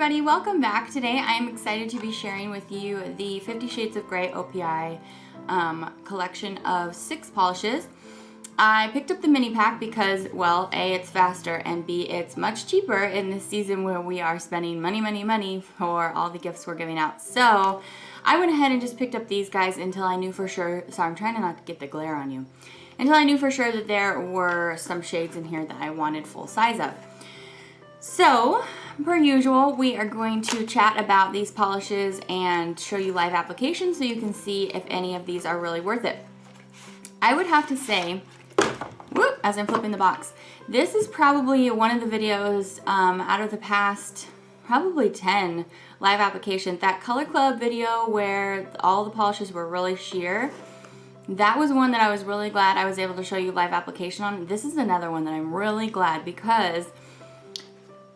everybody, welcome back. Today I am excited to be sharing with you the 50 Shades of Grey OPI collection of 6 polishes. I picked up the mini pack because, well, A, it's faster, and B, it's much cheaper in this season where we are spending money for all the gifts we're giving out. So I went ahead and just picked up these guys until I knew for sure, so I'm trying to not get the glare on you, until I knew for sure that there were some shades in here that I wanted full size of. So, per usual, we are going to chat about these polishes and show you live applications so you can see if any of these are really worth it. I would have to say, whoop, as I'm flipping the box, this is probably one of the videos out of the past probably 10 live applications. That Color Club video where all the polishes were really sheer, that was one that I was really glad I was able to show you live application on. This is another one that I'm really glad because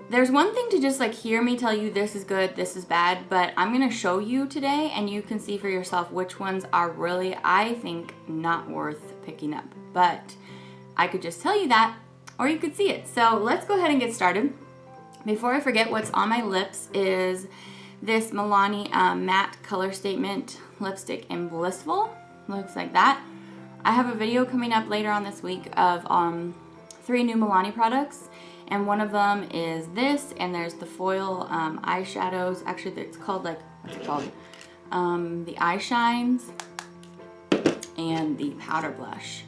there's one thing to just like hear me tell you this is good, this is bad, but I'm going to show you today and you can see for yourself which ones are really, I think, not worth picking up. But I could just tell you that, or you could see it. So let's go ahead and get started. Before I forget, what's on my lips is this Milani Matte Color Statement Lipstick in Blissful. Looks like that. I have a video coming up later on this week of 3 new Milani products. And one of them is this, and there's the foil eyeshadows. Actually, it's called, like, what's it called? The Eye Shines and the powder blush.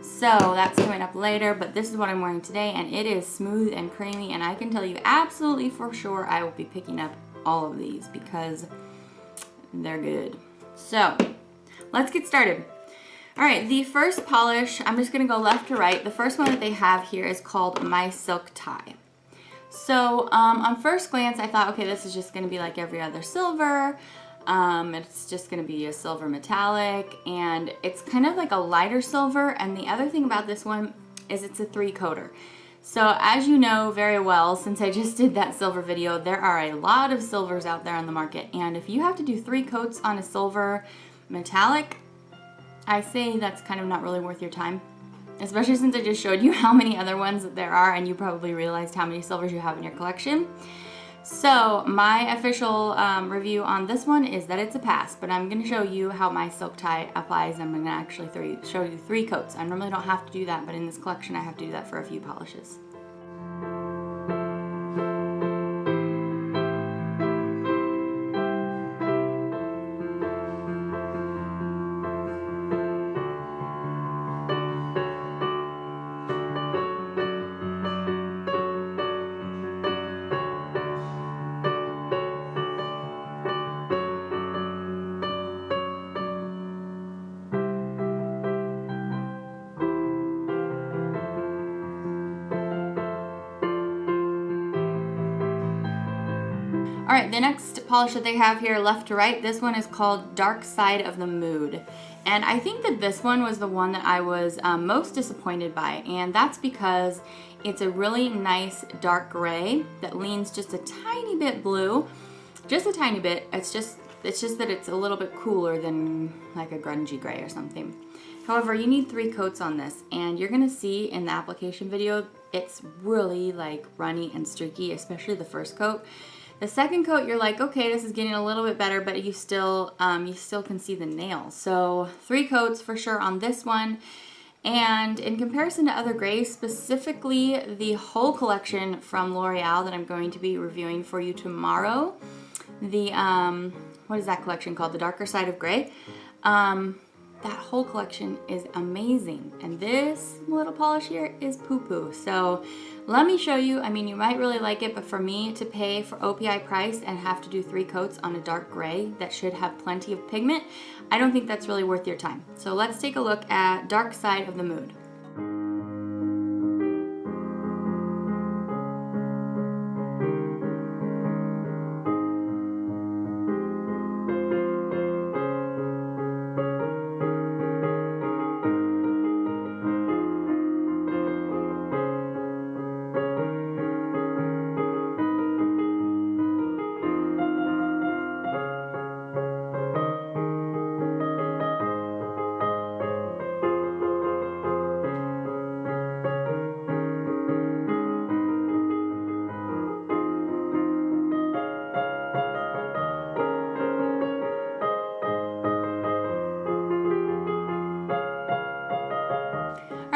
So that's coming up later, but this is what I'm wearing today, and it is smooth and creamy, and I can tell you absolutely for sure I will be picking up all of these because they're good. So let's get started. All right, the first polish, I'm just gonna go left to right. The first one that they have here is called My Silk Tie. So on first glance, I thought, okay, this is just gonna be like every other silver. It's just gonna be a silver metallic, and it's kind of like a lighter silver. And the other thing about this one is it's a 3-coater. So as you know very well, since I just did that silver video, there are a lot of silvers out there on the market. And if you have to do 3 coats on a silver metallic, I say that's kind of not really worth your time, especially since I just showed you how many other ones that there are and you probably realized how many silvers you have in your collection. So my official review on this one is that it's a pass, but I'm going to show you how My Silk Tie applies. I'm going to actually show you 3 coats. I normally don't have to do that, but in this collection I have to do that for a few polishes. All right, the next polish that they have here left to right, this one is called Dark Side of the Mood. And I think that this one was the one that I was most disappointed by, and that's because it's a really nice dark gray that leans just a tiny bit blue, just a tiny bit. It's just that it's a little bit cooler than like a grungy gray or something. However, you need 3 coats on this, and you're gonna see in the application video, it's really like runny and streaky, especially the first coat. The second coat, you're like, okay, this is getting a little bit better, but you still can see the nails. So 3 coats for sure on this one. And in comparison to other grays, specifically the whole collection from L'Oreal that I'm going to be reviewing for you tomorrow, the, what is that collection called? The Darker Side of Gray. That whole collection is amazing. And this little polish here is poo-poo. So let me show you. I mean, you might really like it, but for me to pay for OPI price and have to do 3 coats on a dark gray that should have plenty of pigment, I don't think that's really worth your time. So let's take a look at Dark Side of the Mood.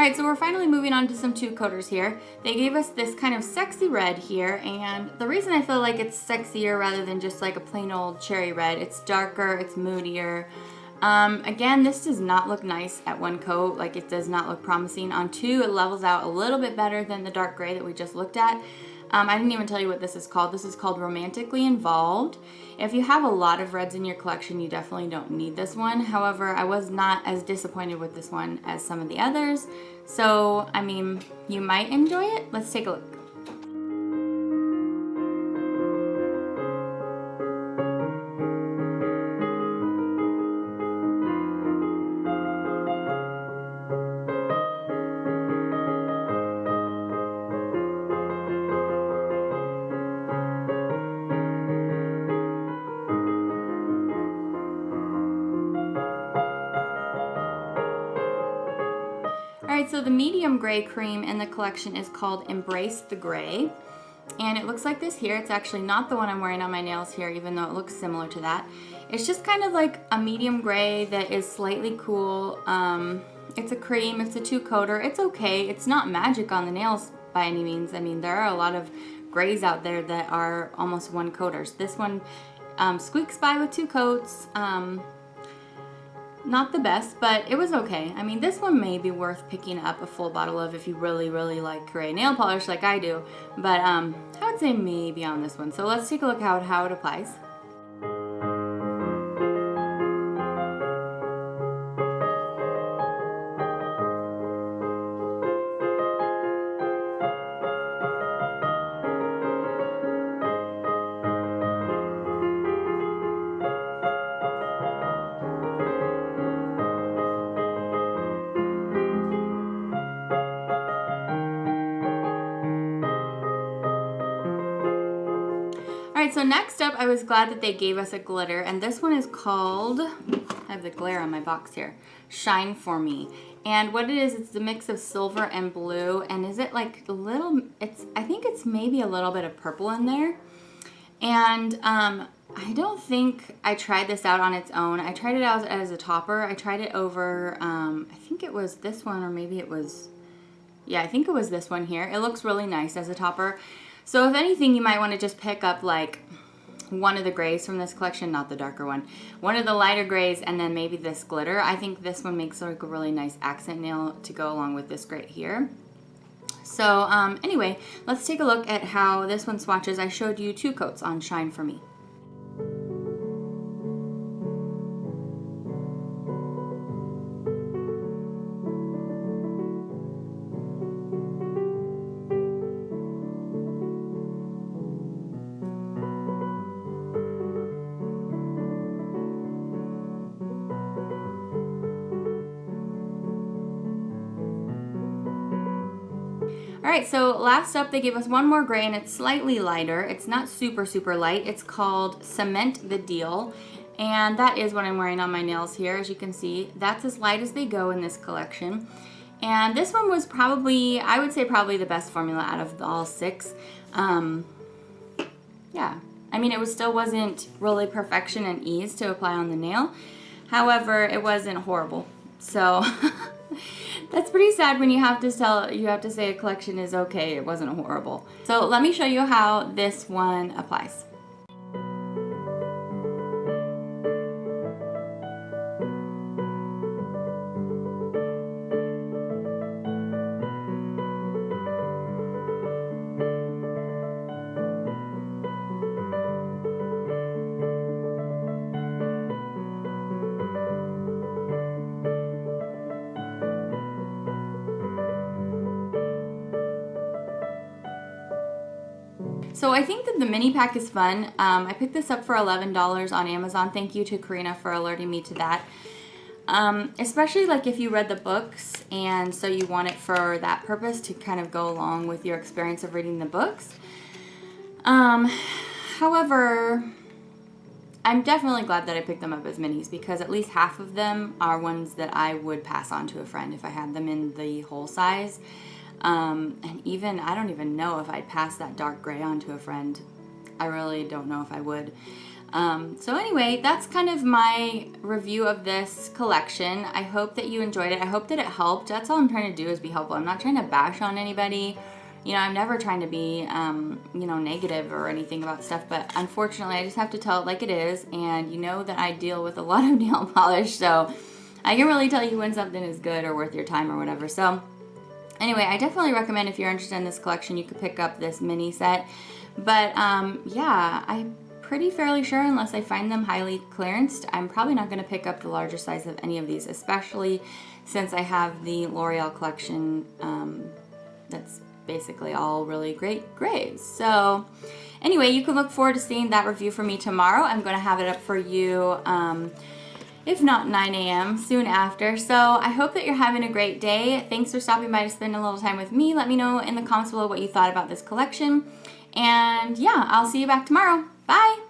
Alright, so we're finally moving on to some two-coaters here. They gave us this kind of sexy red here, and the reason I feel like it's sexier rather than just like a plain old cherry red, it's darker, it's moodier. Again, this does not look nice at one coat, like it does not look promising. On two, it levels out a little bit better than the dark gray that we just looked at. I didn't even tell you what this is called. This is called Romantically Involved. If you have a lot of reds in your collection, you definitely don't need this one. However, I was not as disappointed with this one as some of the others. So, I mean, you might enjoy it. Let's take a look. Alright, so the medium gray cream in the collection is called Embrace the Gray. And it looks like this here. It's actually not the one I'm wearing on my nails here, even though it looks similar to that. It's just kind of like a medium gray that is slightly cool. It's a cream, it's a two-coater. It's okay. It's not magic on the nails by any means. I mean, there are a lot of grays out there that are almost one-coaters. This one squeaks by with two coats. Not the best, but it was okay. I mean, this one may be worth picking up a full bottle of if you really, really like gray nail polish like I do. But I would say maybe on this one. So let's take a look at how it applies. Alright, so next up, I was glad that they gave us a glitter, and this one is called, I have the glare on my box here, Shine for Me. And what it is, it's the mix of silver and blue, and is it like a little, I think it's maybe a little bit of purple in there. And I don't think I tried this out on its own. I tried it out as a topper. I tried it over, I think it was this one, or maybe it was, yeah, I think it was this one here. It looks really nice as a topper. So if anything, you might want to just pick up like one of the grays from this collection, not the darker one of the lighter grays, and then maybe this glitter. I think this one makes like a really nice accent nail to go along with this gray here. So anyway, let's take a look at how this one swatches. I showed you two coats on Shine for Me. Alright, so last up they gave us one more gray, and it's slightly lighter. It's not super, super light. It's called Cement the Deal, and that is what I'm wearing on my nails here. As you can see, that's as light as they go in this collection. And this one was probably, I would say probably the best formula out of all six. Yeah, I mean, it still wasn't really perfection and ease to apply on the nail. However, it wasn't horrible. So that's pretty sad when you have to say a collection is okay, it wasn't horrible. So let me show you how this one applies. So I think that the mini pack is fun. I picked this up for $11 on Amazon. Thank you to Karina for alerting me to that. Especially like if you read the books and so you want it for that purpose to kind of go along with your experience of reading the books. However, I'm definitely glad that I picked them up as minis because at least half of them are ones that I would pass on to a friend if I had them in the whole size. And even, I don't even know if I'd pass that dark gray on to a friend. I really don't know if I would. So anyway, that's kind of my review of this collection. I hope that you enjoyed it. I hope that it helped. That's all I'm trying to do, is be helpful. I'm not trying to bash on anybody. You know, I'm never trying to be, you know, negative or anything about stuff, but unfortunately I just have to tell it like it is, and you know that I deal with a lot of nail polish, so I can really tell you when something is good or worth your time or whatever. So anyway, I definitely recommend, if you're interested in this collection, you could pick up this mini set. But yeah, I'm pretty fairly sure, unless I find them highly clearanced, I'm probably not going to pick up the larger size of any of these, especially since I have the L'Oreal collection that's basically all really great grays. So anyway, you can look forward to seeing that review from me tomorrow. I'm going to have it up for you, if not 9 a.m., soon after. So I hope that you're having a great day. Thanks for stopping by to spend a little time with me. Let me know in the comments below what you thought about this collection. And yeah, I'll see you back tomorrow. Bye!